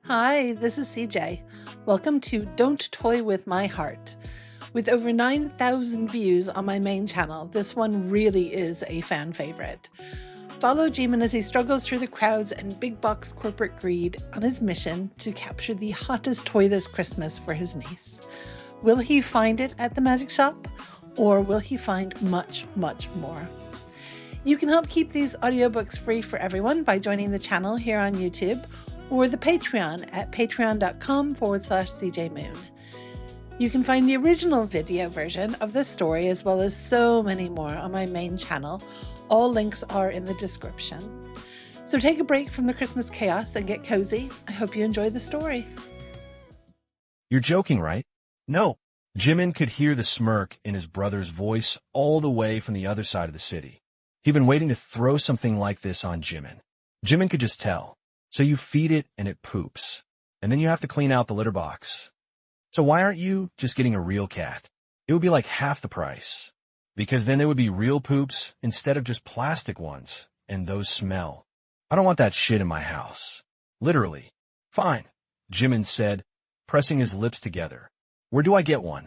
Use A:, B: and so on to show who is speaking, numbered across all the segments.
A: Hi, this is CJ. Welcome to Don't Toy With My Heart. With over 9,000 views on my main channel, this one really is a fan favorite. Follow Jimin as he struggles through the crowds and big box corporate greed on his mission to capture the hottest toy this Christmas for his niece. Will he find it at the magic shop? Or will he find much, much more? You can help keep these audiobooks free for everyone by joining the channel here on YouTube or the Patreon at patreon.com/CJMoon. You can find the original video version of this story as well as so many more on my main channel. All links are in the description. So take a break from the Christmas chaos and get cozy. I hope you enjoy the story.
B: You're joking, right? No. Jimin could hear the smirk in his brother's voice all the way from the other side of the city. He'd been waiting to throw something like this on Jimin. Jimin could just tell. So you feed it and it poops. And then you have to clean out the litter box. So why aren't you just getting a real cat? It would be like half the price. Because then there would be real poops instead of just plastic ones. And those smell. I don't want that shit in my house. Literally. Fine, Jimin said, pressing his lips together. Where do I get one?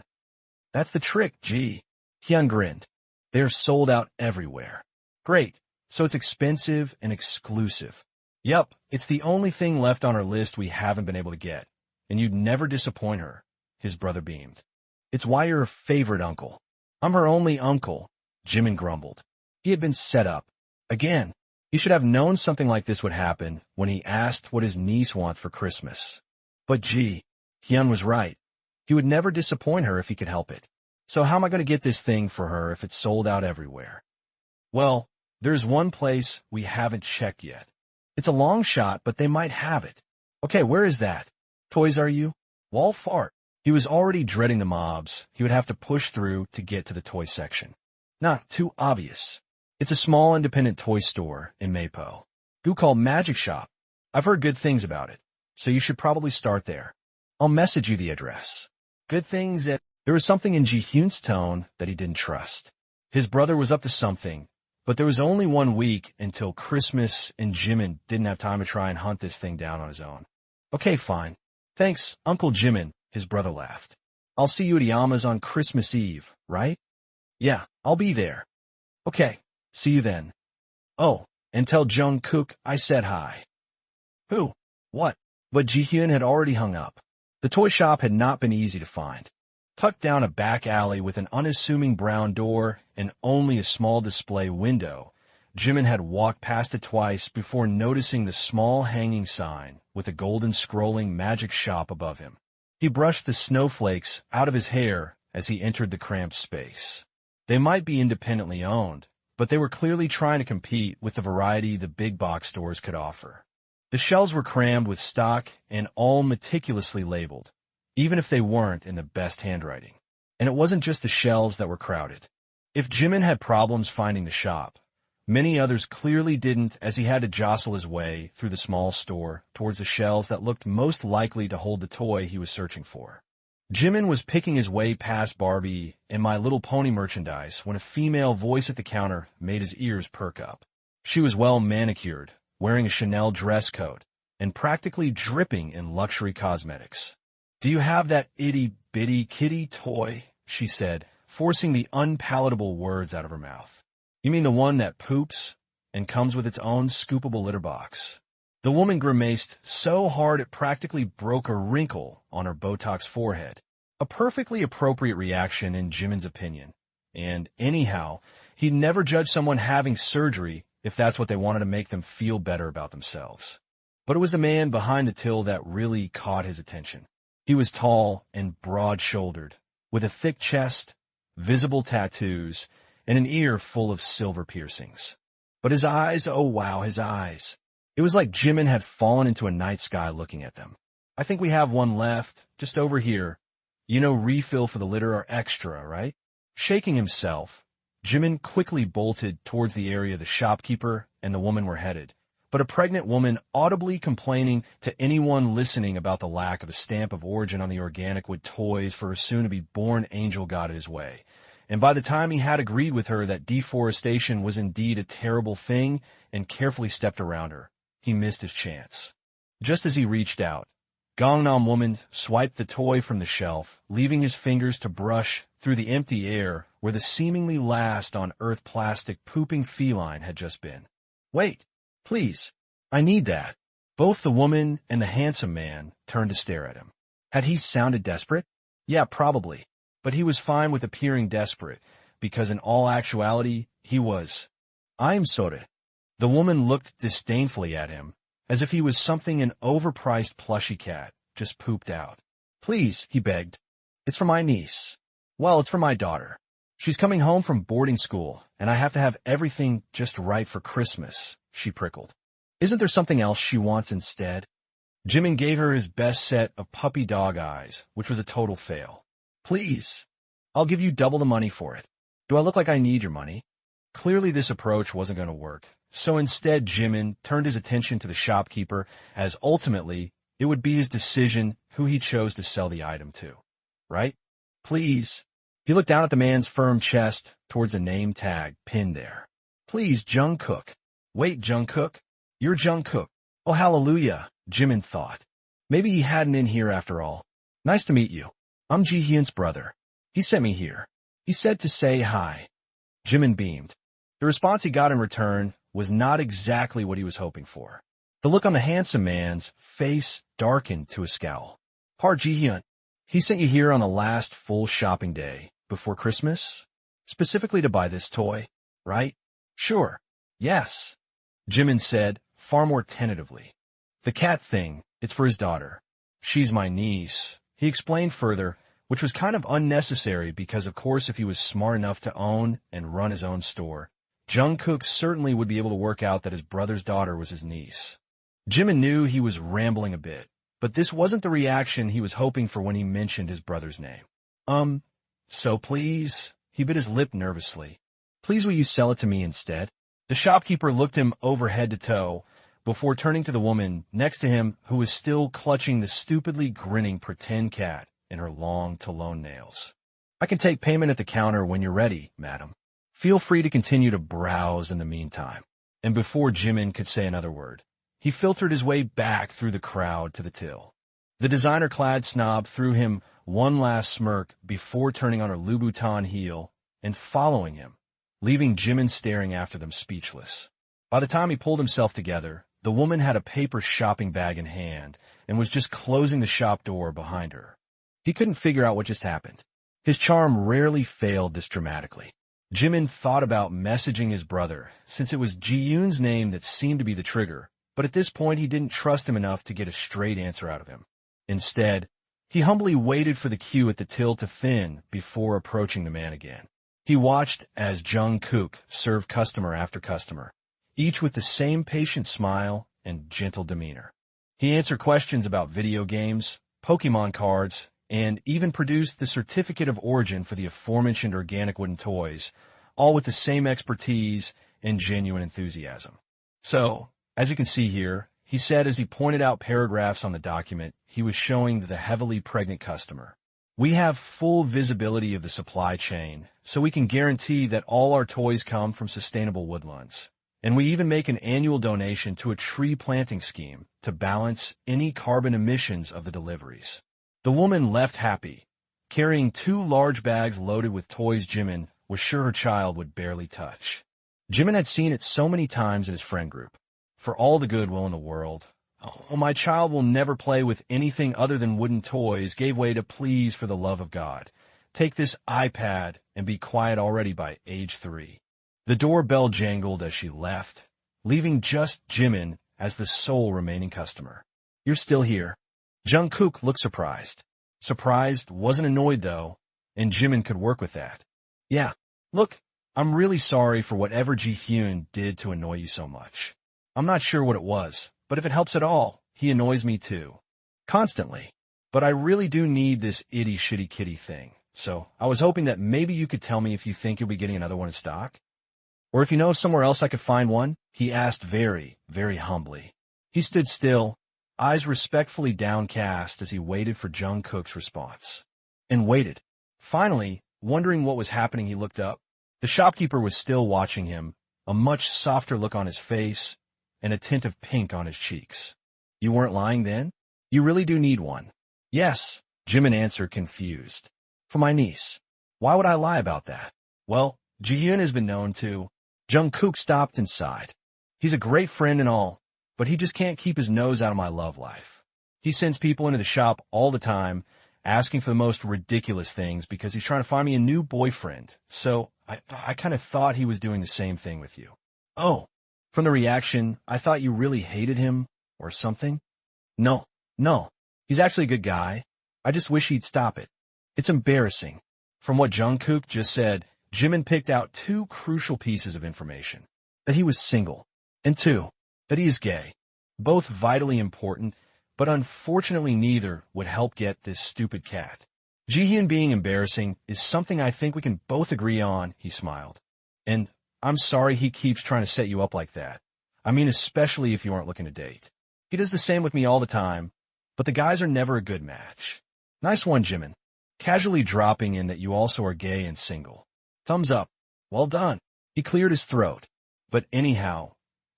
B: That's the trick, G. Hyun grinned. They're sold out everywhere. Great. So it's expensive and exclusive. Yep, it's the only thing left on our list we haven't been able to get. And you'd never disappoint her, his brother beamed. It's why you're her favorite uncle. I'm her only uncle, Jimin grumbled. He had been set up. Again, he should have known something like this would happen when he asked what his niece wants for Christmas. But gee, Hyun was right. He would never disappoint her if he could help it. So how am I going to get this thing for her if it's sold out everywhere? Well, there's one place we haven't checked yet. It's a long shot, but they might have it. Okay, where is that? Toys Are You? Wall fart. He was already dreading the mobs he would have to push through to get to the toy section. Not too obvious. It's a small independent toy store in Mapo. Do call Magic Shop. I've heard good things about it, so you should probably start there. I'll message you the address. Good things that... There was something in Ji-hyun's tone that he didn't trust. His brother was up to something. But there was only 1 week until Christmas, and Jimin didn't have time to try and hunt this thing down on his own. Okay, fine. Thanks, Uncle Jimin, his brother laughed. I'll see you at Yama's on Christmas Eve, right? Yeah, I'll be there. Okay, see you then. Oh, and tell JiKook I said hi. Who? What? But Ji-hyun had already hung up. The toy shop had not been easy to find. Tucked down a back alley with an unassuming brown door and only a small display window, Jimin had walked past it twice before noticing the small hanging sign with a golden scrolling magic shop above him. He brushed the snowflakes out of his hair as he entered the cramped space. They might be independently owned, but they were clearly trying to compete with the variety the big box stores could offer. The shelves were crammed with stock and all meticulously labeled, even if they weren't in the best handwriting. And it wasn't just the shelves that were crowded. If Jimin had problems finding the shop, many others clearly didn't, as he had to jostle his way through the small store towards the shelves that looked most likely to hold the toy he was searching for. Jimin was picking his way past Barbie and My Little Pony merchandise when a female voice at the counter made his ears perk up. She was well manicured, wearing a Chanel dress coat, and practically dripping in luxury cosmetics. Do you have that itty-bitty kitty toy? She said, forcing the unpalatable words out of her mouth. You mean the one that poops and comes with its own scoopable litter box? The woman grimaced so hard it practically broke a wrinkle on her Botox forehead. A perfectly appropriate reaction in Jimin's opinion. And anyhow, he'd never judge someone having surgery if that's what they wanted to make them feel better about themselves. But it was the man behind the till that really caught his attention. He was tall and broad-shouldered, with a thick chest, visible tattoos, and an ear full of silver piercings. But his eyes, oh wow, his eyes. It was like Jimin had fallen into a night sky looking at them. I think we have one left, just over here. You know, refill for the litter are extra, right? Shaking himself, Jimin quickly bolted towards the area the shopkeeper and the woman were headed. But a pregnant woman audibly complaining to anyone listening about the lack of a stamp of origin on the organic wood toys for her soon-to-be-born angel got his way. And by the time he had agreed with her that deforestation was indeed a terrible thing and carefully stepped around her, he missed his chance. Just as he reached out, Gangnam woman swiped the toy from the shelf, leaving his fingers to brush through the empty air where the seemingly last on-earth plastic pooping feline had just been. Wait, please, I need that. Both the woman and the handsome man turned to stare at him. Had he sounded desperate? Yeah, probably. But he was fine with appearing desperate, because in all actuality, he was. I'm sorry. The woman looked disdainfully at him, as if he was something an overpriced plushy cat just pooped out. Please, he begged. It's for my niece. Well, it's for my daughter. She's coming home from boarding school, and I have to have everything just right for Christmas, she prickled. Isn't there something else she wants instead? Jimin gave her his best set of puppy dog eyes, which was a total fail. Please, I'll give you double the money for it. Do I look like I need your money? Clearly this approach wasn't going to work, so instead Jimin turned his attention to the shopkeeper, as ultimately it would be his decision who he chose to sell the item to. Right? Please. He looked down at the man's firm chest towards a name tag pinned there. Please, JiKook. Wait, JiKook? You're JiKook. Oh, hallelujah, Jimin thought. Maybe he hadn't in here after all. Nice to meet you. I'm Ji-hyun's brother. He sent me here. He said to say hi. Jimin beamed. The response he got in return was not exactly what he was hoping for. The look on the handsome man's face darkened to a scowl. Ji-hyun, he sent you here on the last full shopping day before Christmas? Specifically to buy this toy, right? Sure. Yes. Jimin said, far more tentatively. The cat thing, it's for his daughter. She's my niece. He explained further, which was kind of unnecessary because, of course, if he was smart enough to own and run his own store, JiKook certainly would be able to work out that his brother's daughter was his niece. Jimin knew he was rambling a bit, but this wasn't the reaction he was hoping for when he mentioned his brother's name. So please, he bit his lip nervously. Please will you sell it to me instead? The shopkeeper looked him over head to toe before turning to the woman next to him who was still clutching the stupidly grinning pretend cat in her long Talon nails. I can take payment at the counter when you're ready, madam. Feel free to continue to browse in the meantime. And before Jimin could say another word, he filtered his way back through the crowd to the till. The designer-clad snob threw him one last smirk before turning on her Louboutin heel and following him, leaving Jimin staring after them speechless. By the time he pulled himself together, the woman had a paper shopping bag in hand and was just closing the shop door behind her. He couldn't figure out what just happened. His charm rarely failed this dramatically. Jimin thought about messaging his brother, since it was Ji-yoon's name that seemed to be the trigger, but at this point he didn't trust him enough to get a straight answer out of him. Instead, he humbly waited for the cue at the till to thin before approaching the man again. He watched as JiKook served customer after customer, each with the same patient smile and gentle demeanor. He answered questions about video games, Pokemon cards, and even produced the certificate of origin for the aforementioned organic wooden toys, all with the same expertise and genuine enthusiasm. So, as you can see here, he said as he pointed out paragraphs on the document he was showing the heavily pregnant customer. We have full visibility of the supply chain, so we can guarantee that all our toys come from sustainable woodlands. And we even make an annual donation to a tree planting scheme to balance any carbon emissions of the deliveries. The woman left happy, carrying 2 large bags loaded with toys Jimin was sure her child would barely touch. Jimin had seen it so many times in his friend group. For all the goodwill in the world, oh, my child will never play with anything other than wooden toys, gave way to pleas for the love of God. Take this iPad and be quiet already by age 3. The doorbell jangled as she left, leaving just Jimin as the sole remaining customer. You're still here. JiKook looked surprised. Surprised, wasn't annoyed though, and Jimin could work with that. Yeah, look, I'm really sorry for whatever Ji-hyun did to annoy you so much. I'm not sure what it was, but if it helps at all, he annoys me too. Constantly. But I really do need this itty-shitty kitty thing, so I was hoping that maybe you could tell me if you think you'll be getting another one in stock. Or if you know of somewhere else I could find one, he asked very, very humbly. He stood still, eyes respectfully downcast as he waited for JiKook's response. And waited. Finally, wondering what was happening, he looked up. The shopkeeper was still watching him, a much softer look on his face, and a tint of pink on his cheeks. You weren't lying then? You really do need one. Yes, Jimin answered, confused. For my niece. Why would I lie about that? Well, Jihyun has been known to. JiKook stopped and sighed. He's a great friend and all, but he just can't keep his nose out of my love life. He sends people into the shop all the time, asking for the most ridiculous things because he's trying to find me a new boyfriend. So I kind of thought he was doing the same thing with you. Oh, from the reaction, I thought you really hated him or something. No. He's actually a good guy. I just wish he'd stop it. It's embarrassing. From what JiKook just said, Jimin picked out two crucial pieces of information. That he was single, and two, that he is gay. Both vitally important, but unfortunately neither would help get this stupid cat. Jihyun being embarrassing is something I think we can both agree on, he smiled. And I'm sorry he keeps trying to set you up like that. I mean, especially if you aren't looking to date. He does the same with me all the time, but the guys are never a good match. Nice one, Jimin. Casually dropping in that you also are gay and single. Thumbs up. Well done. He cleared his throat. But anyhow,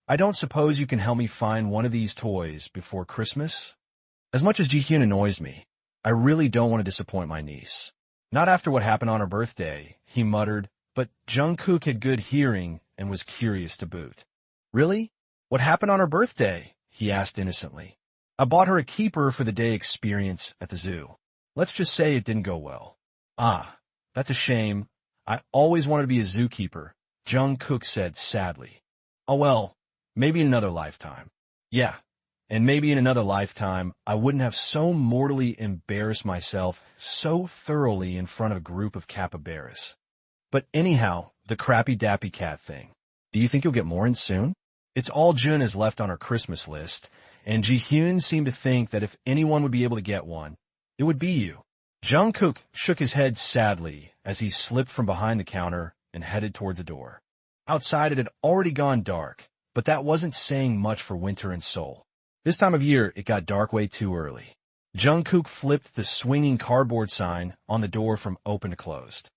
B: I don't suppose you can help me find one of these toys before Christmas? As much as Jihyun annoys me, I really don't want to disappoint my niece. Not after what happened on her birthday, he muttered, but JiKook had good hearing and was curious to boot. Really? What happened on her birthday? He asked innocently. I bought her a keeper for the day experience at the zoo. Let's just say it didn't go well. Ah, that's a shame. I always wanted to be a zookeeper, JiKook said sadly. Oh well, maybe in another lifetime. Yeah, and maybe in another lifetime I wouldn't have so mortally embarrassed myself so thoroughly in front of a group of capybaras. But anyhow, the crappy-dappy cat thing. Do you think you'll get more in soon? It's all Jun has left on her Christmas list, and Jihyun seemed to think that if anyone would be able to get one, it would be you. JiKook shook his head sadly as he slipped from behind the counter and headed towards the door. Outside it had already gone dark, but that wasn't saying much for winter in Seoul. This time of year, it got dark way too early. JiKook flipped the swinging cardboard sign on the door from open to closed.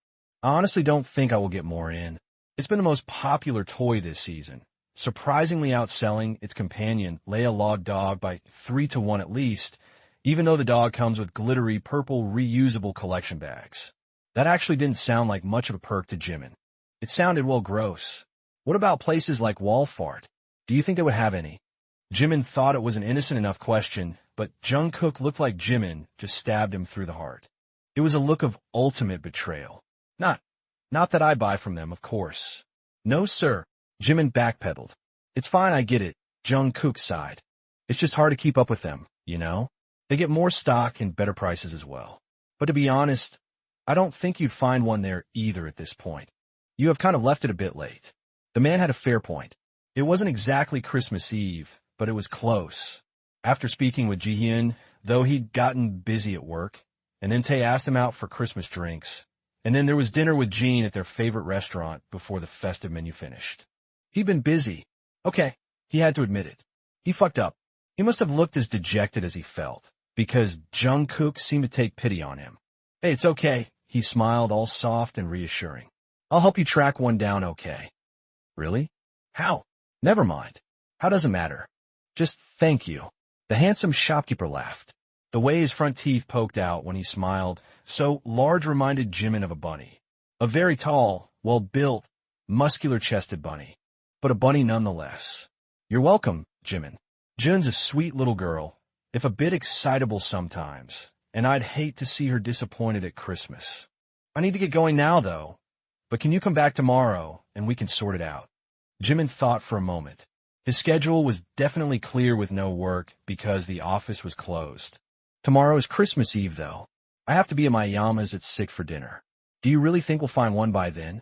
B: I honestly don't think I will get more in. It's been the most popular toy this season, surprisingly outselling its companion, Leia Log Dog, by 3-1 at least, even though the dog comes with glittery purple reusable collection bags. That actually didn't sound like much of a perk to Jimin. It sounded, well, gross. What about places like Walfart? Do you think they would have any? Jimin thought it was an innocent enough question, but JiKook looked like Jimin just stabbed him through the heart. It was a look of ultimate betrayal. Not that I buy from them, of course. No, sir. Jimin backpedaled. It's fine, I get it, JiKook sighed. It's just hard to keep up with them, you know? They get more stock and better prices as well. But to be honest, I don't think you'd find one there either at this point. You have kind of left it a bit late. The man had a fair point. It wasn't exactly Christmas Eve, but it was close. After speaking with Jihyun, though he'd gotten busy at work, and then Tae asked him out for Christmas drinks, and then there was dinner with Jean at their favorite restaurant before the festive menu finished. He'd been busy. Okay, he had to admit it. He fucked up. He must have looked as dejected as he felt, because JiKook seemed to take pity on him. Hey, it's okay, he smiled, all soft and reassuring. I'll help you track one down, okay? Really? How? Never mind. How does it matter? Just thank you. The handsome shopkeeper laughed. The way his front teeth poked out when he smiled, so large reminded Jimin of a bunny. A very tall, well-built, muscular-chested bunny. But a bunny nonetheless. You're welcome, Jimin. Jun's a sweet little girl, if a bit excitable sometimes, and I'd hate to see her disappointed at Christmas. I need to get going now, though. But can you come back tomorrow, and we can sort it out? Jimin thought for a moment. His schedule was definitely clear with no work because the office was closed. Tomorrow is Christmas Eve, though. I have to be at my Yama's at 6 for dinner. Do you really think we'll find one by then?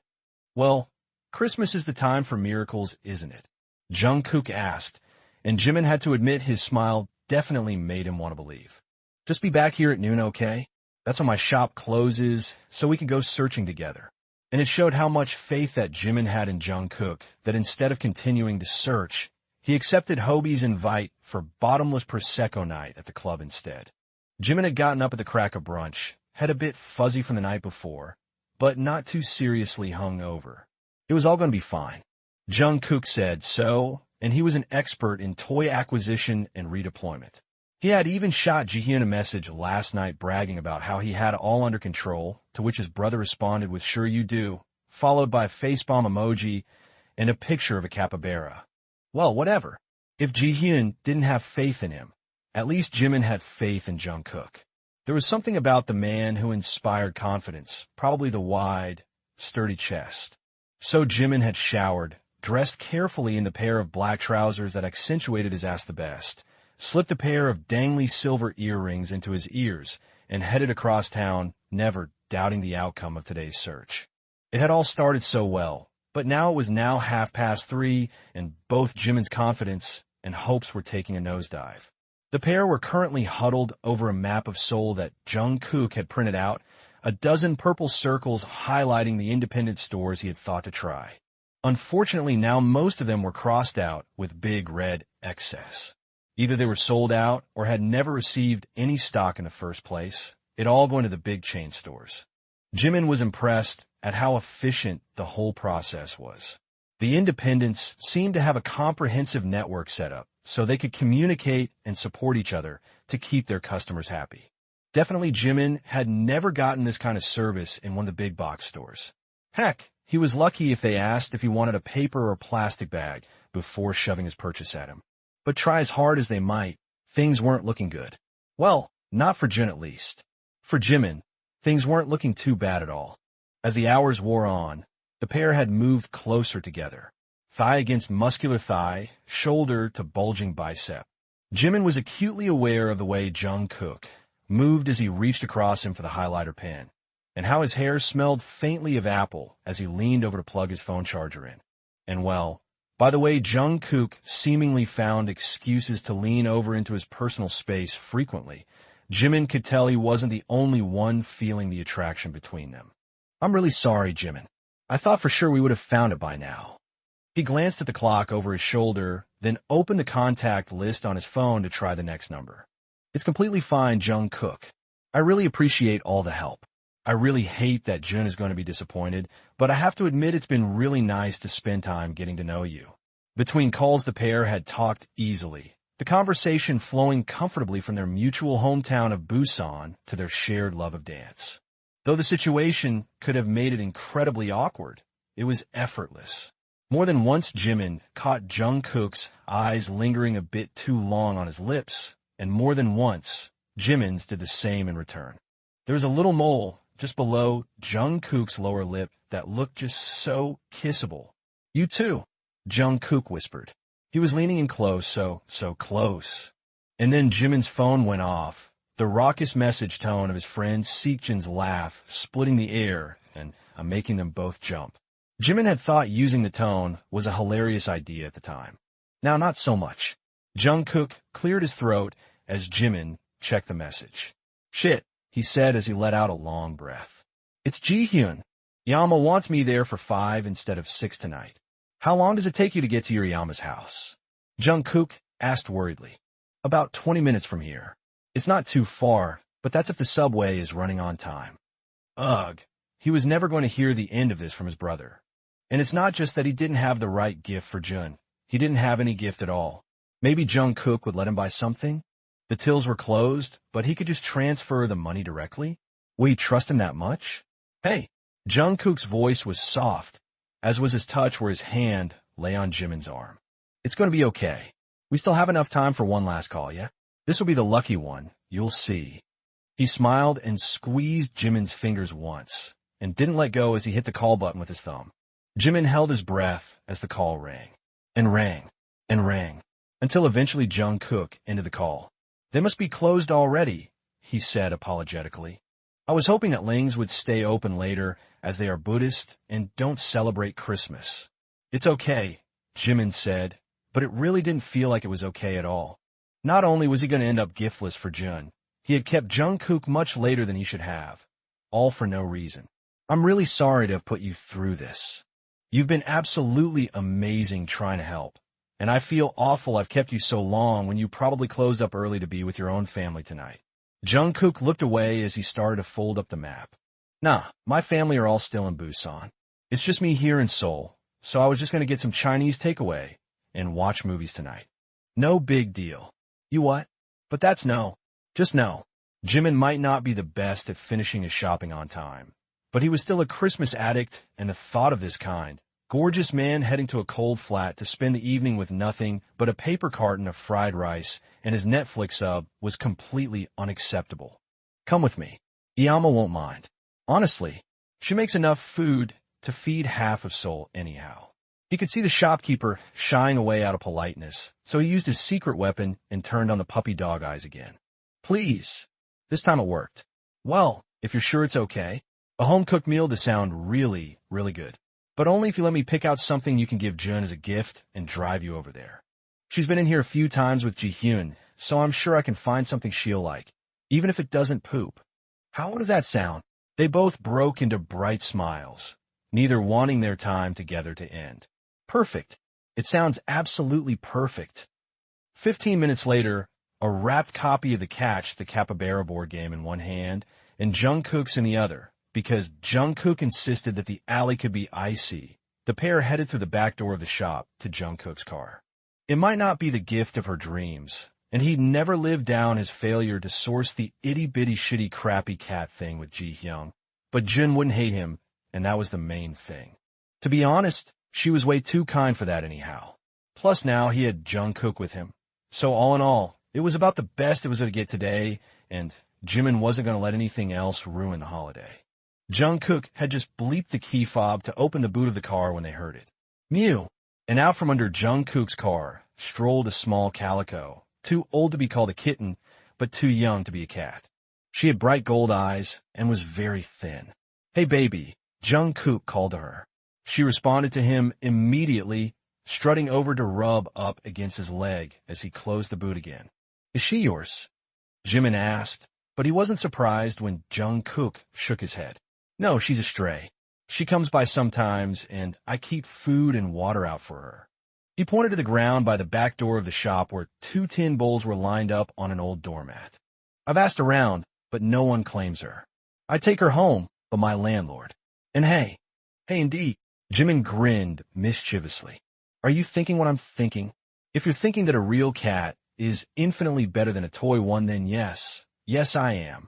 B: Well, Christmas is the time for miracles, isn't it? JiKook asked, and Jimin had to admit his smile definitely made him want to believe. Just be back here at noon, okay? That's when my shop closes, so we can go searching together. And it showed how much faith that Jimin had in JiKook that instead of continuing to search, he accepted Hobie's invite for bottomless Prosecco night at the club instead. Jimin had gotten up at the crack of brunch, had a bit fuzzy from the night before, but not too seriously hung over. It was all going to be fine. JiKook said so, and he was an expert in toy acquisition and redeployment. He had even shot Jihyun a message last night bragging about how he had it all under control, to which his brother responded with "Sure you do," followed by a facepalm emoji and a picture of a capybara. Well, whatever. If Jihyun didn't have faith in him, at least Jimin had faith in JiKook. There was something about the man who inspired confidence, probably the wide, sturdy chest. So Jimin had showered, dressed carefully in the pair of black trousers that accentuated his ass the best, slipped a pair of dangly silver earrings into his ears, and headed across town, never doubting the outcome of today's search. It had all started so well, but now it was now 3:30, and both Jimin's confidence and hopes were taking a nosedive. The pair were currently huddled over a map of Seoul that JiKook had printed out, a dozen purple circles highlighting the independent stores he had thought to try. Unfortunately, now most of them were crossed out with big red excess. Either they were sold out or had never received any stock in the first place, it all going to the big chain stores. Jimin was impressed at how efficient the whole process was. The independents seemed to have a comprehensive network set up, so they could communicate and support each other to keep their customers happy. Definitely Jimin had never gotten this kind of service in one of the big box stores. Heck, he was lucky if they asked if he wanted a paper or plastic bag before shoving his purchase at him. But try as hard as they might, things weren't looking good. Well, not for Jin at least. For Jimin, things weren't looking too bad at all. As the hours wore on, the pair had moved closer together. Thigh against muscular thigh, shoulder to bulging bicep. Jimin was acutely aware of the way JiKook moved as he reached across him for the highlighter pen, and how his hair smelled faintly of apple as he leaned over to plug his phone charger in. And well, by the way JiKook seemingly found excuses to lean over into his personal space frequently, Jimin could tell he wasn't the only one feeling the attraction between them. "I'm really sorry, Jimin. I thought for sure we would have found it by now." He glanced at the clock over his shoulder, then opened the contact list on his phone to try the next number. "It's completely fine, JiKook. I really appreciate all the help. I really hate that Jun is going to be disappointed, but I have to admit it's been really nice to spend time getting to know you." Between calls, the pair had talked easily, the conversation flowing comfortably from their mutual hometown of Busan to their shared love of dance. Though the situation could have made it incredibly awkward, it was effortless. More than once Jimin caught JiKook's eyes lingering a bit too long on his lips, and more than once Jimin's did the same in return. There was a little mole just below JiKook's lower lip that looked just so kissable. "You too," JiKook whispered. He was leaning in close, so close. And then Jimin's phone went off, the raucous message tone of his friend Seekjin's laugh splitting the air and making them both jump. Jimin had thought using the tone was a hilarious idea at the time. Now, not so much. JiKook cleared his throat as Jimin checked the message. "Shit," he said as he let out a long breath. "It's Jihyun. Yama wants me there for 5 instead of 6 tonight. How long does it take you to get to your Yama's house?" JiKook asked worriedly. "About 20 minutes from here. It's not too far, but that's if the subway is running on time." Ugh, he was never going to hear the end of this from his brother. And it's not just that he didn't have the right gift for Jun. He didn't have any gift at all. Maybe JiKook would let him buy something? The tills were closed, but he could just transfer the money directly? Will he trust him that much? "Hey!" JiKook's voice was soft, as was his touch where his hand lay on Jimin's arm. "It's going to be okay. We still have enough time for one last call, yeah? This will be the lucky one. You'll see." He smiled and squeezed Jimin's fingers once, and didn't let go as he hit the call button with his thumb. Jimin held his breath as the call rang, and rang, and rang, until eventually JiKook ended the call. "They must be closed already," he said apologetically. "I was hoping that Ling's would stay open later, as they are Buddhist and don't celebrate Christmas." "It's okay," Jimin said, but it really didn't feel like it was okay at all. Not only was he going to end up giftless for Jun, he had kept JiKook much later than he should have, all for no reason. "I'm really sorry to have put you through this. You've been absolutely amazing trying to help, and I feel awful I've kept you so long when you probably closed up early to be with your own family tonight." JiKook looked away as he started to fold up the map. "Nah, my family are all still in Busan. It's just me here in Seoul, so I was just going to get some Chinese takeaway and watch movies tonight. No big deal." "You what?" But that's no. Just no. Jimin might not be the best at finishing his shopping on time, but he was still a Christmas addict, and the thought of this kind, gorgeous man heading to a cold flat to spend the evening with nothing but a paper carton of fried rice and his Netflix sub was completely unacceptable. Come with me. Iyama won't mind. Honestly, she makes enough food to feed half of Seoul anyhow. He could see the shopkeeper shying away out of politeness, so he used his secret weapon and turned on the puppy dog eyes again. Please. This time it worked. Well, if you're sure it's okay, a home-cooked meal to sound really, really good. But only if you let me pick out something you can give Jun as a gift and drive you over there. She's been in here a few times with Jihyun, so I'm sure I can find something she'll like, even if it doesn't poop. How does that sound? They both broke into bright smiles, neither wanting their time together to end. Perfect. It sounds absolutely perfect. 15 minutes later, a wrapped copy of The Catch, the Capybara board game in one hand, and JiKook's in the other, because JiKook insisted that the alley could be icy. The pair headed through the back door of the shop to JiKook's car. It might not be the gift of her dreams, and he'd never lived down his failure to source the itty-bitty shitty crappy cat thing with Jihyun, but Jun wouldn't hate him, and that was the main thing. To be honest, she was way too kind for that anyhow. Plus now he had JiKook with him. So all in all, it was about the best it was going to get today, and Jimin wasn't going to let anything else ruin the holiday. JiKook had just bleeped the key fob to open the boot of the car when they heard it. Mew! And out from under JiKook's car strolled a small calico, too old to be called a kitten, but too young to be a cat. She had bright gold eyes and was very thin. Hey baby, JiKook called to her. She responded to him immediately, strutting over to rub up against his leg as he closed the boot again. Is she yours? Jimin asked, but he wasn't surprised when JiKook shook his head. No, she's a stray. She comes by sometimes, and I keep food and water out for her. He pointed to the ground by the back door of the shop where 2 tin bowls were lined up on an old doormat. I've asked around, but no one claims her. I'd take her home, but my landlord. And hey, indeed. Jimin grinned mischievously. Are you thinking what I'm thinking? If you're thinking that a real cat is infinitely better than a toy one, then yes, I am.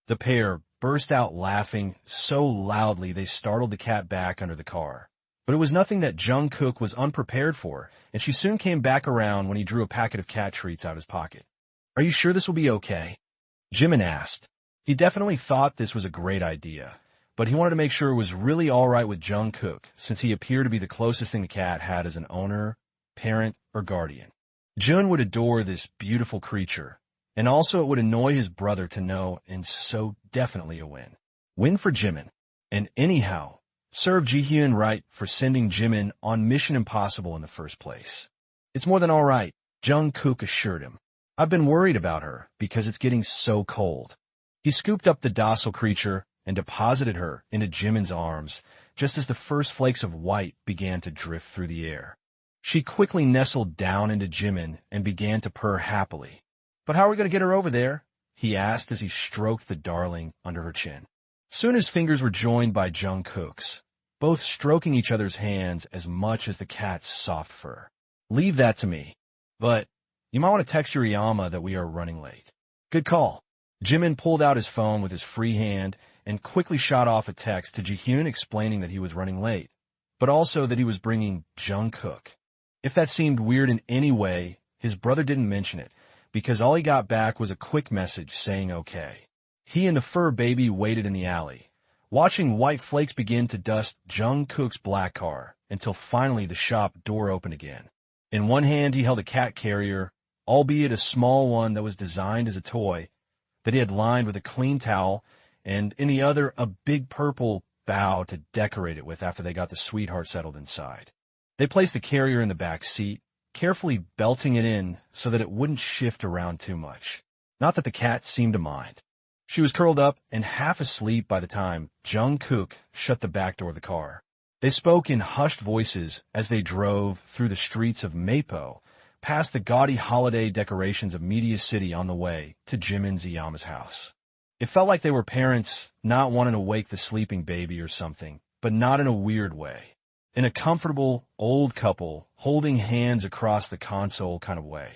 B: The pair burst out laughing so loudly they startled the cat back under the car. But it was nothing that JiKook was unprepared for, and she soon came back around when he drew a packet of cat treats out of his pocket. Are you sure this will be okay? Jimin asked. He definitely thought this was a great idea, but he wanted to make sure it was really all right with JiKook, since he appeared to be the closest thing the cat had as an owner, parent, or guardian. Jun would adore this beautiful creature, and also it would annoy his brother to know, and so definitely a win. Win for Jimin. And anyhow, serve Jihyun right for sending Jimin on Mission Impossible in the first place. It's more than all right, JiKook assured him. I've been worried about her because it's getting so cold. He scooped up the docile creature and deposited her into Jimin's arms just as the first flakes of white began to drift through the air. She quickly nestled down into Jimin and began to purr happily. But how are we going to get her over there? He asked as he stroked the darling under her chin. Soon his fingers were joined by JiKook's, both stroking each other's hands as much as the cat's soft fur. Leave that to me. But you might want to text your Iyama that we are running late. Good call. Jimin pulled out his phone with his free hand and quickly shot off a text to Jihyun explaining that he was running late, but also that he was bringing JiKook. If that seemed weird in any way, his brother didn't mention it, because all he got back was a quick message saying okay. He and the fur baby waited in the alley, watching white flakes begin to dust JiKook's black car, until finally the shop door opened again. In one hand he held a cat carrier, albeit a small one that was designed as a toy, that he had lined with a clean towel, and in the other a big purple bow to decorate it with after they got the sweetheart settled inside. They placed the carrier in the back seat, carefully belting it in so that it wouldn't shift around too much. Not that the cat seemed to mind. She was curled up and half asleep by the time JiKook shut the back door of the car. They spoke in hushed voices as they drove through the streets of Mapo, past the gaudy holiday decorations of Media City on the way to Jimin's Iyama's house. It felt like they were parents not wanting to wake the sleeping baby or something, but not in a weird way. In a comfortable, old couple, holding hands across the console kind of way.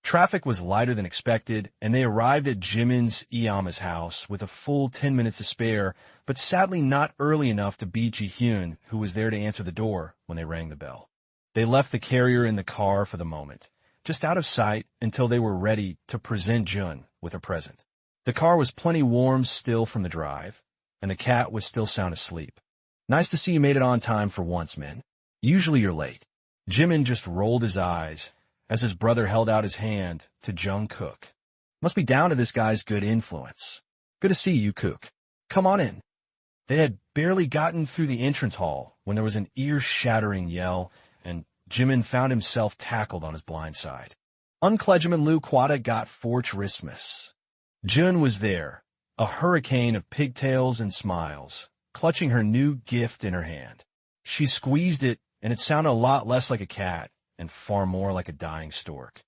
B: Traffic was lighter than expected, and they arrived at Jimin's Iyama's house with a full 10 minutes to spare, but sadly not early enough to beat Ji-hyun, who was there to answer the door when they rang the bell. They left the carrier in the car for the moment, just out of sight until they were ready to present Jun with a present. The car was plenty warm still from the drive, and the cat was still sound asleep. Nice to see you made it on time for once, Min. Usually you're late. Jimin just rolled his eyes as his brother held out his hand to JiKook. Must be down to this guy's good influence. Good to see you, Kook. Come on in. They had barely gotten through the entrance hall when there was an ear-shattering yell, and Jimin found himself tackled on his blind side. Unklejimin Lu Quada got for Christmas. Jun was there, a hurricane of pigtails and smiles, clutching her new gift in her hand. She squeezed it, and it sounded a lot less like a cat and far more like a dying stork.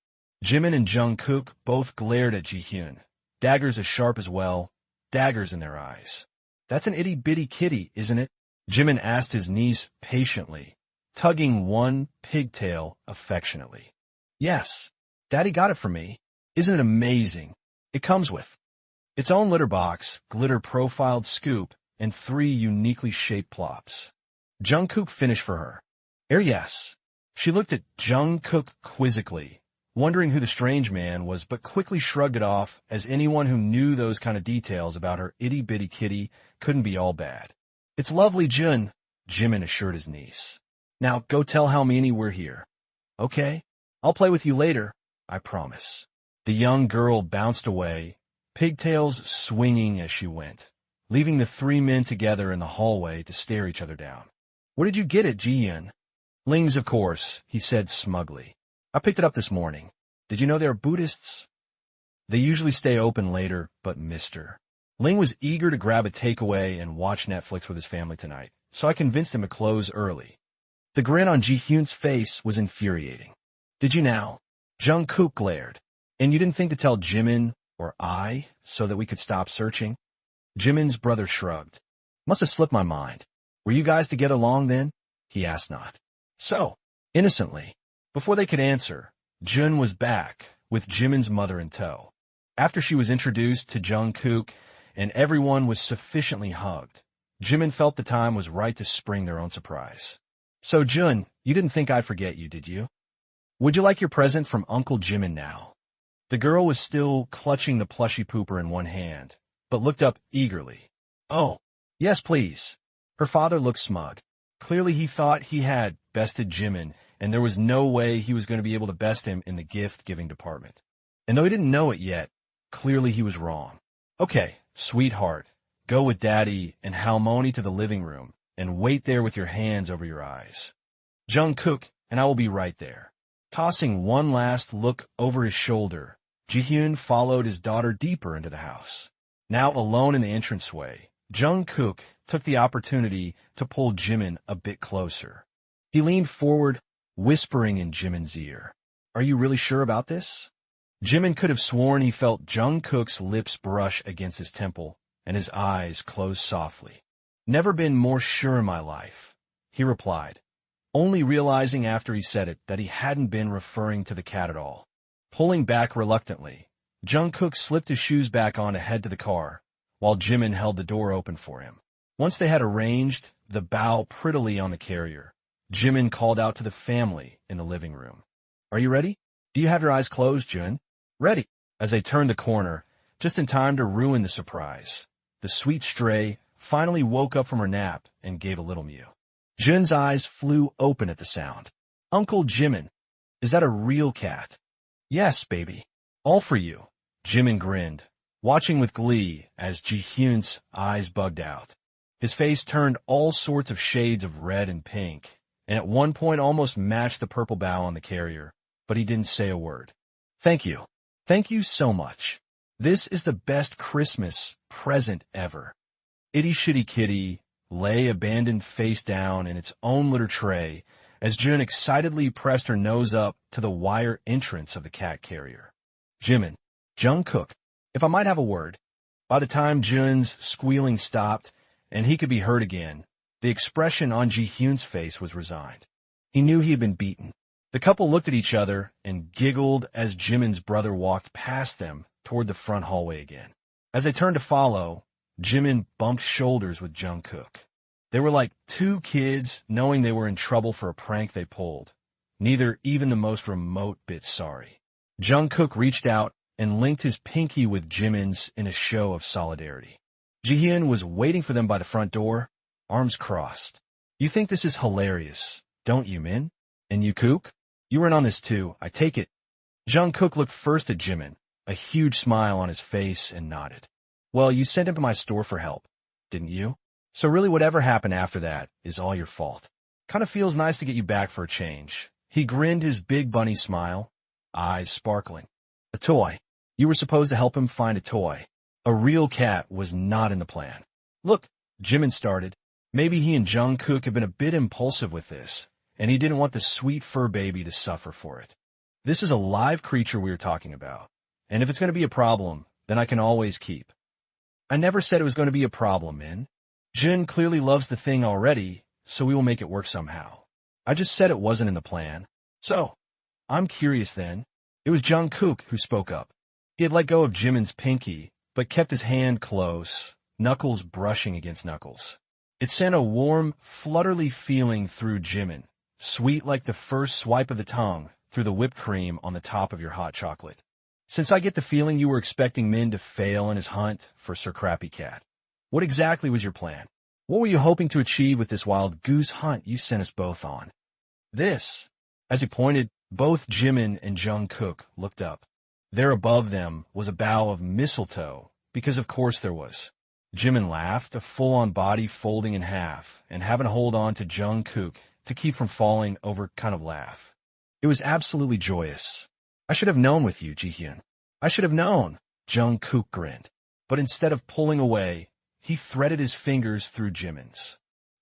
B: Jimin and JiKook both glared at Ji-hyun, daggers as sharp as well, daggers in their eyes. That's an itty-bitty kitty, isn't it? Jimin asked his niece patiently, tugging one pigtail affectionately. Yes, Daddy got it for me. Isn't it amazing? It comes with its own litter box, glitter-profiled scoop, and 3 uniquely shaped plops. JiKook finished for her. Yes. She looked at JiKook quizzically, wondering who the strange man was, but quickly shrugged it off, as anyone who knew those kind of details about her itty-bitty kitty couldn't be all bad. It's lovely, Jun, Jimin assured his niece. Now go tell Halmini we're here. Okay, I'll play with you later, I promise. The young girl bounced away, pigtails swinging as she went, leaving the 3 men together in the hallway to stare each other down. Where did you get it, Ji-hyun? Ling's, of course, he said smugly. I picked it up this morning. Did you know they're Buddhists? They usually stay open later, but mister. Ling was eager to grab a takeaway and watch Netflix with his family tonight, so I convinced him to close early. The grin on Ji-hyun's face was infuriating. Did you now? JiKook glared. And you didn't think to tell Jimin or I so that we could stop searching? Jimin's brother shrugged. Must have slipped my mind. Were you guys together long then? He asked not. So, innocently, before they could answer, Jun was back, with Jimin's mother in tow. After she was introduced to JiKook and everyone was sufficiently hugged, Jimin felt the time was right to spring their own surprise. So, Jun, you didn't think I'd forget you, did you? Would you like your present from Uncle Jimin now? The girl was still clutching the plushy pooper in one hand, but looked up eagerly. Oh, yes, please. Her father looked smug. Clearly he thought he had bested Jimin, and there was no way he was going to be able to best him in the gift-giving department. And though he didn't know it yet, clearly he was wrong. Okay, sweetheart, go with Daddy and Halmoni to the living room, and wait there with your hands over your eyes. JiKook and I will be right there. Tossing one last look over his shoulder, Ji-hyun followed his daughter deeper into the house. Now alone in the entranceway, JiKook took the opportunity to pull Jimin a bit closer. He leaned forward, whispering in Jimin's ear. Are you really sure about this? Jimin could have sworn he felt JiKook's lips brush against his temple, and his eyes closed softly. Never been more sure in my life, he replied, only realizing after he said it that he hadn't been referring to the cat at all. Pulling back reluctantly, JiKook slipped his shoes back on to head to the car, while Jimin held the door open for him. Once they had arranged the bow prettily on the carrier, Jimin called out to the family in the living room. Are you ready? Do you have your eyes closed, Jun? Ready. As they turned the corner, just in time to ruin the surprise, the sweet stray finally woke up from her nap and gave a little mew. Jun's eyes flew open at the sound. Uncle Jimin, is that a real cat? Yes, baby. All for you. Jimin grinned, watching with glee as Ji-hyun's eyes bugged out. His face turned all sorts of shades of red and pink, and at one point almost matched the purple bow on the carrier, but he didn't say a word. Thank you. Thank you so much. This is the best Christmas present ever. Itty Shitty Kitty lay abandoned face down in its own litter tray as Jun excitedly pressed her nose up to the wire entrance of the cat carrier. Jimin, JiKook, if I might have a word. By the time Jun's squealing stopped and he could be heard again, the expression on Ji-hyun's face was resigned. He knew he had been beaten. The couple looked at each other and giggled as Jimin's brother walked past them toward the front hallway again. As they turned to follow, Jimin bumped shoulders with JiKook. They were like two kids knowing they were in trouble for a prank they pulled. Neither even the most remote bit sorry. JiKook reached out and linked his pinky with Jimin's in a show of solidarity. Jihyun was waiting for them by the front door, arms crossed. You think this is hilarious, don't you, Min? And JiKook? You were in on this too, I take it. JiKook looked first at Jimin, a huge smile on his face, and nodded. Well, you sent him to my store for help, didn't you? So really whatever happened after that is all your fault. Kind of feels nice to get you back for a change. He grinned his big bunny smile, eyes sparkling. A toy. You were supposed to help him find a toy. A real cat was not in the plan. Look, Jimin started. Maybe he and JiKook have been a bit impulsive with this, and he didn't want the sweet fur baby to suffer for it. This is a live creature we are talking about, and if it's going to be a problem, then I can always keep. I never said it was going to be a problem, Min. Jin clearly loves the thing already, so we will make it work somehow. I just said it wasn't in the plan. So, I'm curious then. It was JiKook who spoke up. He had let go of Jimin's pinky, but kept his hand close, knuckles brushing against knuckles. It sent a warm, flutterly feeling through Jimin, sweet like the first swipe of the tongue through the whipped cream on the top of your hot chocolate. Since I get the feeling you were expecting Min to fail in his hunt for Sir Crappy Cat, what exactly was your plan? What were you hoping to achieve with this wild goose hunt you sent us both on? This. As he pointed, both Jimin and JiKook looked up. There above them was a bough of mistletoe, because of course there was. Jimin laughed, a full-on body folding in half, and having to hold on to JiKook to keep from falling over kind of laugh. It was absolutely joyous. I should have known with you, Jihyun. I should have known, JiKook grinned. But instead of pulling away, he threaded his fingers through Jimin's.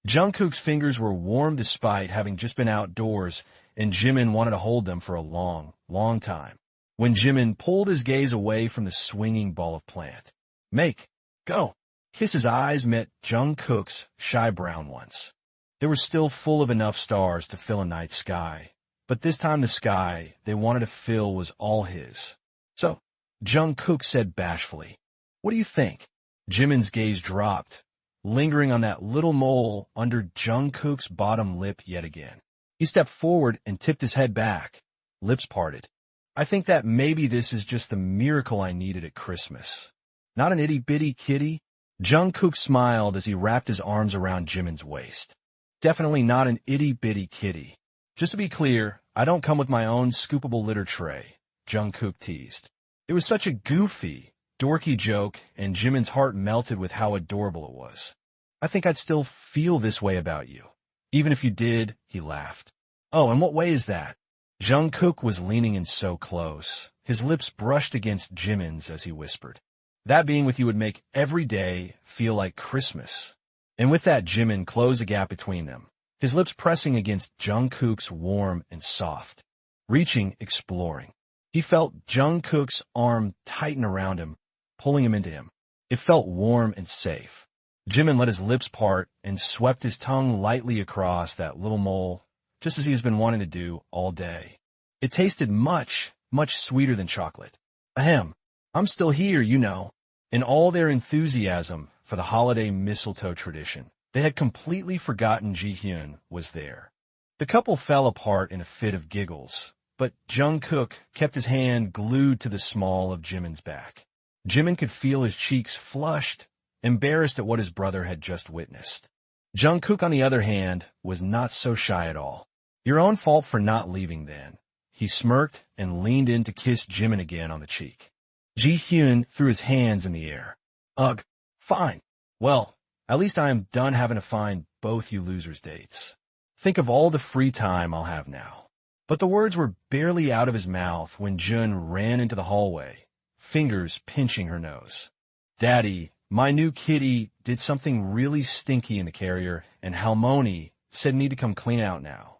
B: JiKook's fingers were warm despite having just been outdoors, and Jimin wanted to hold them for a long, long time. When Jimin pulled his gaze away from the swinging ball of plant. Make. Go. His eyes met JiKook's shy brown ones. They were still full of enough stars to fill a night sky, but this time the sky they wanted to fill was all his. So, JiKook said bashfully, "What do you think?" Jimin's gaze dropped, lingering on that little mole under JiKook's bottom lip yet again. He stepped forward and tipped his head back, lips parted. I think that maybe this is just the miracle I needed at Christmas. Not an itty-bitty kitty. JiKook smiled as he wrapped his arms around Jimin's waist. Definitely not an itty-bitty kitty. Just to be clear, I don't come with my own scoopable litter tray, JiKook teased. It was such a goofy, dorky joke, and Jimin's heart melted with how adorable it was. I think I'd still feel this way about you. Even if you did, he laughed. Oh, and what way is that? JiKook was leaning in so close. His lips brushed against Jimin's as he whispered. That being with you would make every day feel like Christmas. And with that, Jimin closed the gap between them, his lips pressing against JiKook's warm and soft, reaching, exploring. He felt JiKook's arm tighten around him, pulling him into him. It felt warm and safe. Jimin let his lips part and swept his tongue lightly across that little mole, just as he has been wanting to do all day. It tasted much, much sweeter than chocolate. Ahem, I'm still here, you know. In all their enthusiasm for the holiday mistletoe tradition, they had completely forgotten Jihyun was there. The couple fell apart in a fit of giggles, but JiKook kept his hand glued to the small of Jimin's back. Jimin could feel his cheeks flushed, embarrassed at what his brother had just witnessed. JiKook, on the other hand, was not so shy at all. Your own fault for not leaving then. He smirked and leaned in to kiss Jimin again on the cheek. Jihyun threw his hands in the air. Ugh, fine. Well, at least I am done having to find both you losers' dates. Think of all the free time I'll have now. But the words were barely out of his mouth when Jun ran into the hallway, fingers pinching her nose. Daddy, my new kitty did something really stinky in the carrier, and Halmoni said need to come clean out now.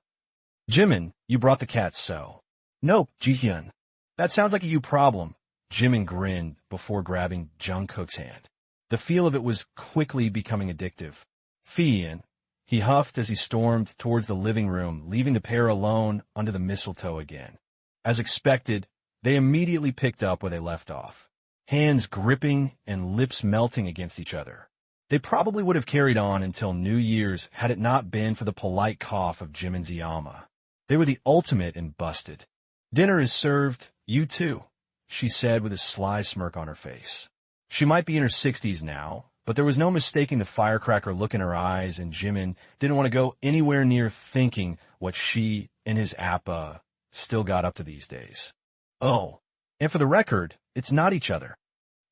B: Jimin, you brought the cat so. Nope, Jihyun. That sounds like a you problem. Jimin grinned before grabbing JiKook's hand. The feel of it was quickly becoming addictive. Fian, He huffed as he stormed towards the living room, leaving the pair alone under the mistletoe again. As expected, they immediately picked up where they left off, hands gripping and lips melting against each other. They probably would have carried on until New Year's had it not been for the polite cough of Jimin's Iyama. They were the ultimate in busted. "Dinner is served, you too," she said with a sly smirk on her face. She might be in her 60s now, but there was no mistaking the firecracker look in her eyes, and Jimin didn't want to go anywhere near thinking what she and his appa still got up to these days. Oh, and for the record, it's not each other.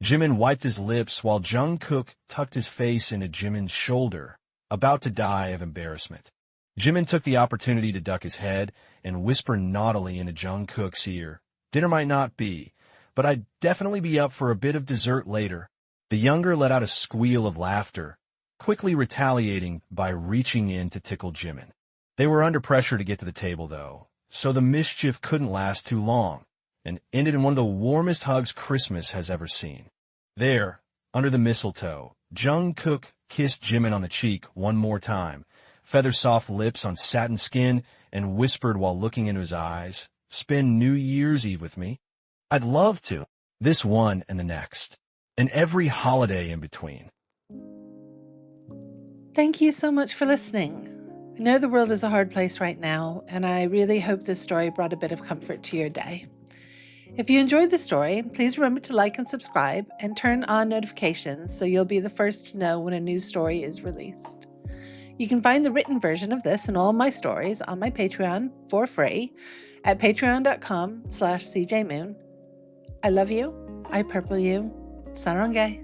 B: Jimin wiped his lips while JiKook tucked his face into Jimin's shoulder, about to die of embarrassment. Jimin took the opportunity to duck his head and whisper naughtily into JiKook's ear, "Dinner might not be, but I'd definitely be up for a bit of dessert later." The younger let out a squeal of laughter, quickly retaliating by reaching in to tickle Jimin. They were under pressure to get to the table, though, so the mischief couldn't last too long, and ended in one of the warmest hugs Christmas has ever seen. There, under the mistletoe, JiKook kissed Jimin on the cheek one more time, feather-soft lips on satin skin, and whispered while looking into his eyes, "Spend New Year's Eve with me? I'd love to. This one and the next. And every holiday in between."
A: Thank you so much for listening. I know the world is a hard place right now, and I really hope this story brought a bit of comfort to your day. If you enjoyed the story, please remember to like and subscribe and turn on notifications so you'll be the first to know when a new story is released. You can find the written version of this and all my stories on my Patreon for free at patreon.com/cjmoon. I love you. I purple you. Sarangay.